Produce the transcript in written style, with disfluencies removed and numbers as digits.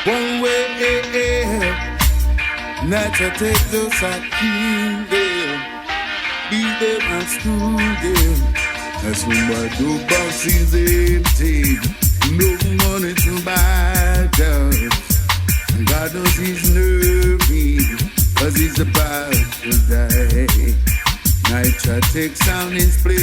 One way, NitraTek just a kill them, beat them and screw them. That's when my dope box is empty. No money to buy guns. God knows he's nervy, cause he's about to die. NitraTek Sound is playing.